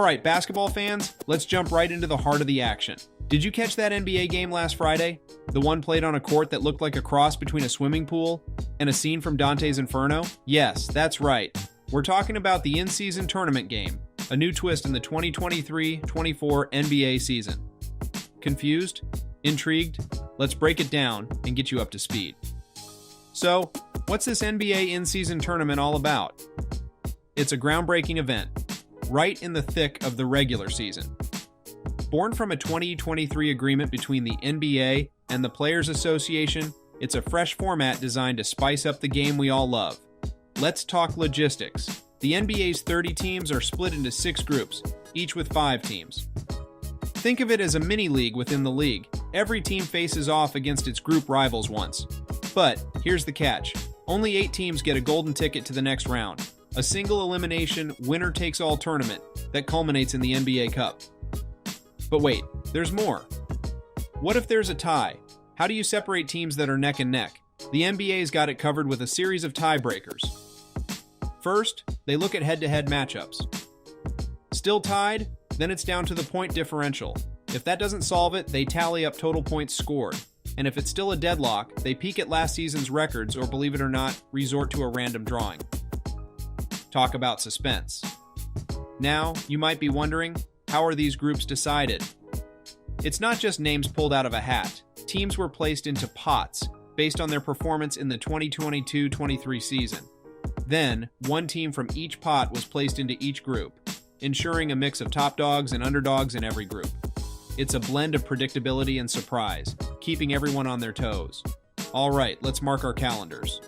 right, basketball fans, let's jump right into the heart of the action. Did you catch that NBA game last Friday? The one played on a court that looked like a cross between a swimming pool and a scene from Dante's Inferno? Yes, that's right. We're talking about the in-season tournament game, a new twist in the 2023-24 NBA season. Confused? Intrigued? Let's break it down and get you up to speed. So, what's this NBA in-season tournament all about? It's a groundbreaking event, right in the thick of the regular season. Born from a 2023 agreement between the NBA and the Players Association, it's a fresh format designed to spice up the game we all love. Let's talk logistics. The NBA's 30 teams are split into 6 groups, each with 5 teams. Think of it as a mini-league within the league. Every team faces off against its group rivals once. But here's the catch. Only 8 teams get a golden ticket to the next round. A single elimination, winner-takes-all tournament that culminates in the NBA Cup. But wait, there's more. What if there's a tie? How do you separate teams that are neck and neck? The NBA's got it covered with a series of tiebreakers. First, they look at head-to-head matchups. Still tied? Then it's down to the point differential. If that doesn't solve it, they tally up total points scored. And if it's still a deadlock, they peek at last season's records or, believe it or not, resort to a random drawing. Talk about suspense. Now, you might be wondering, how are these groups decided? It's not just names pulled out of a hat. Teams were placed into pots based on their performance in the 2022-23 season. Then, one team from each pot was placed into each group, ensuring a mix of top dogs and underdogs in every group. It's a blend of predictability and surprise, keeping everyone on their toes. All right, let's mark our calendars.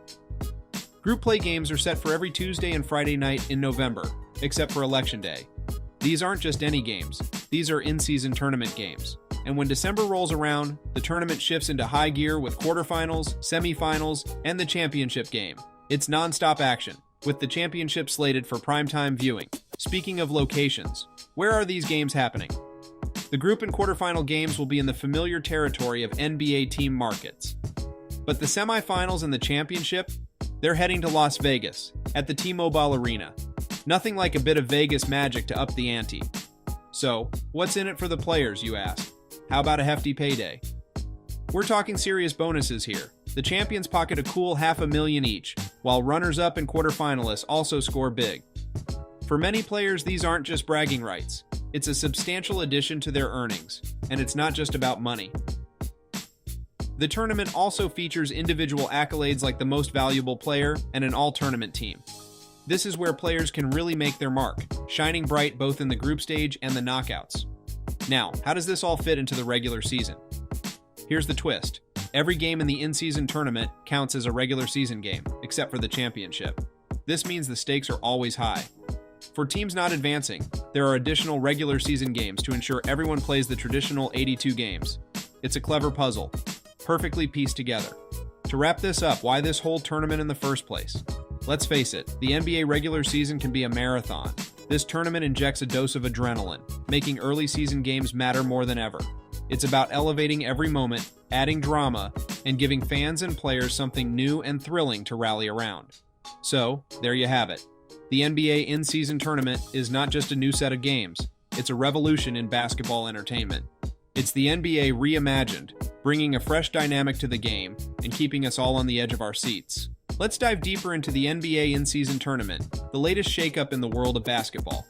Group play games are set for every Tuesday and Friday night in November, except for Election Day. These aren't just any games, these are in-season tournament games. And when December rolls around, the tournament shifts into high gear with quarterfinals, semifinals, and the championship game. It's non-stop action, with the championship slated for primetime viewing. Speaking of locations, where are these games happening? The group and quarterfinal games will be in the familiar territory of NBA team markets. But the semifinals and the championship, they're heading to Las Vegas, at the T-Mobile Arena. Nothing like a bit of Vegas magic to up the ante. So, what's in it for the players, you ask? How about a hefty payday? We're talking serious bonuses here. The champions pocket a cool $500,000 each, while runners-up and quarterfinalists also score big. For many players, these aren't just bragging rights. It's a substantial addition to their earnings, and it's not just about money. The tournament also features individual accolades like the most valuable player and an all-tournament team. This is where players can really make their mark, shining bright both in the group stage and the knockouts. Now, how does this all fit into the regular season? Here's the twist. Every game in the in-season tournament counts as a regular season game, except for the championship. This means the stakes are always high. For teams not advancing, there are additional regular season games to ensure everyone plays the traditional 82 games. It's a clever puzzle, perfectly pieced together. To wrap this up, why this whole tournament in the first place? Let's face it, the NBA regular season can be a marathon. This tournament injects a dose of adrenaline, making early season games matter more than ever. It's about elevating every moment, adding drama, and giving fans and players something new and thrilling to rally around. So, there you have it. The NBA in-season tournament is not just a new set of games, it's a revolution in basketball entertainment. It's the NBA reimagined, bringing a fresh dynamic to the game and keeping us all on the edge of our seats. Let's dive deeper into the NBA in-season tournament, the latest shakeup in the world of basketball.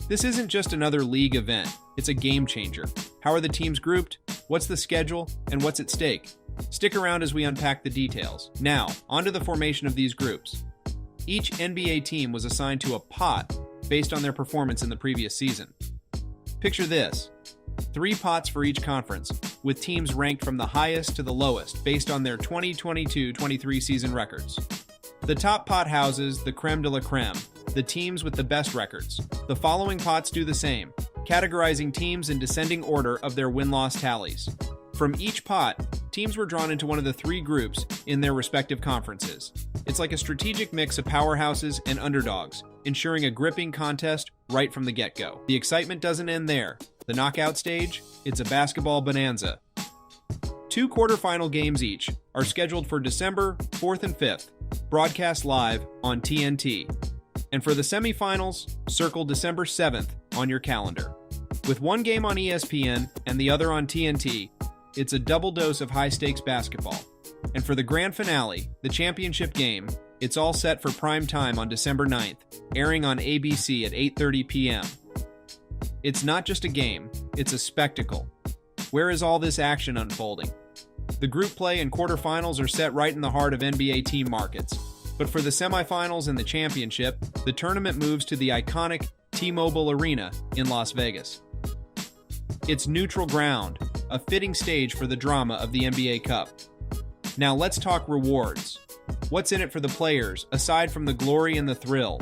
This isn't just another league event, it's a game changer. How are the teams grouped? What's the schedule? And what's at stake? Stick around as we unpack the details. Now, onto the formation of these groups. Each NBA team was assigned to a pot based on their performance in the previous season. Picture this. 3 pots for each conference, with teams ranked from the highest to the lowest based on their 2022-23 season records. The top pot houses the creme de la creme, the teams with the best records. The following pots do the same, categorizing teams in descending order of their win-loss tallies. From each pot, teams were drawn into one of the 3 groups in their respective conferences. It's like a strategic mix of powerhouses and underdogs, ensuring a gripping contest right from the get-go. The excitement doesn't end there. The knockout stage, it's a basketball bonanza. 2 quarterfinal games each are scheduled for December 4th and 5th, broadcast live on TNT. And for the semifinals, circle December 7th on your calendar. With one game on ESPN and the other on TNT, it's a double dose of high-stakes basketball. And for the grand finale, the championship game, it's all set for prime time on December 9th, airing on ABC at 8:30 p.m. It's not just a game, it's a spectacle. Where is all this action unfolding? The group play and quarterfinals are set right in the heart of NBA team markets. But for the semifinals and the championship, the tournament moves to the iconic T-Mobile Arena in Las Vegas. It's neutral ground, a fitting stage for the drama of the NBA Cup. Now let's talk rewards. What's in it for the players, aside from the glory and the thrill?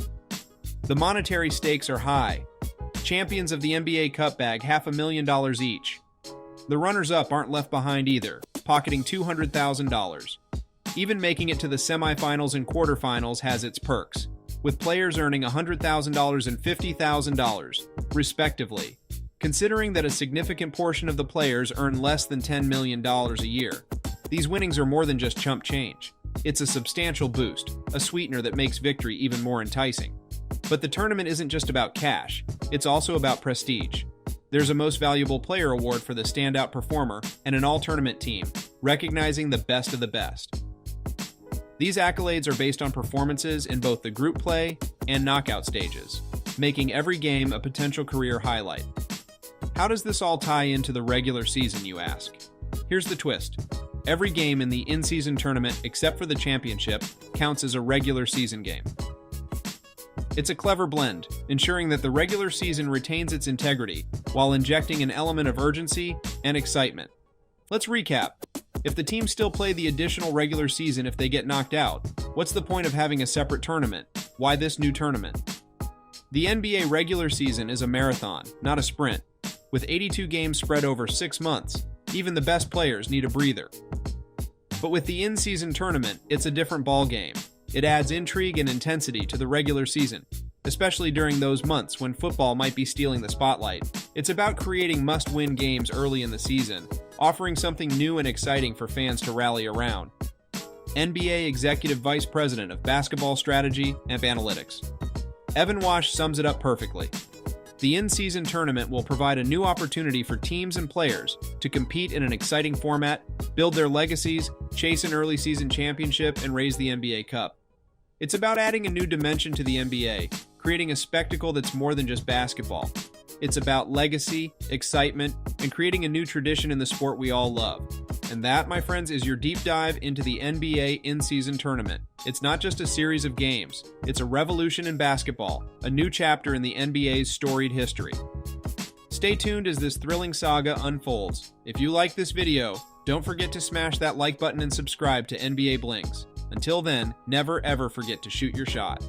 The monetary stakes are high. Champions of the NBA Cup bag $500,000 each. The runners-up aren't left behind either, pocketing $200,000. Even making it to the semifinals and quarterfinals has its perks, with players earning $100,000 and $50,000, respectively. Considering that a significant portion of the players earn less than $10 million a year, these winnings are more than just chump change. It's a substantial boost, a sweetener that makes victory even more enticing. But the tournament isn't just about cash, it's also about prestige. There's a Most Valuable Player award for the standout performer and an all-tournament team, recognizing the best of the best. These accolades are based on performances in both the group play and knockout stages, making every game a potential career highlight. How does this all tie into the regular season, you ask? Here's the twist. Every game in the in-season tournament, except for the championship, counts as a regular season game. It's a clever blend, ensuring that the regular season retains its integrity while injecting an element of urgency and excitement. Let's recap. If the teams still play the additional regular season if they get knocked out, what's the point of having a separate tournament? Why this new tournament? The NBA regular season is a marathon, not a sprint. With 82 games spread over 6 months, even the best players need a breather. But with the in-season tournament, it's a different ballgame. It adds intrigue and intensity to the regular season, especially during those months when football might be stealing the spotlight. It's about creating must-win games early in the season, offering something new and exciting for fans to rally around. NBA Executive Vice President of Basketball Strategy and Analytics Evan Wash sums it up perfectly. The in-season tournament will provide a new opportunity for teams and players to compete in an exciting format, build their legacies, chase an early season championship, and raise the NBA Cup. It's about adding a new dimension to the NBA, creating a spectacle that's more than just basketball. It's about legacy, excitement, and creating a new tradition in the sport we all love. And that, my friends, is your deep dive into the NBA in-season tournament. It's not just a series of games. It's a revolution in basketball, a new chapter in the NBA's storied history. Stay tuned as this thrilling saga unfolds. If you like this video, don't forget to smash that like button and subscribe to NBA Blings. Until then, never ever forget to shoot your shot.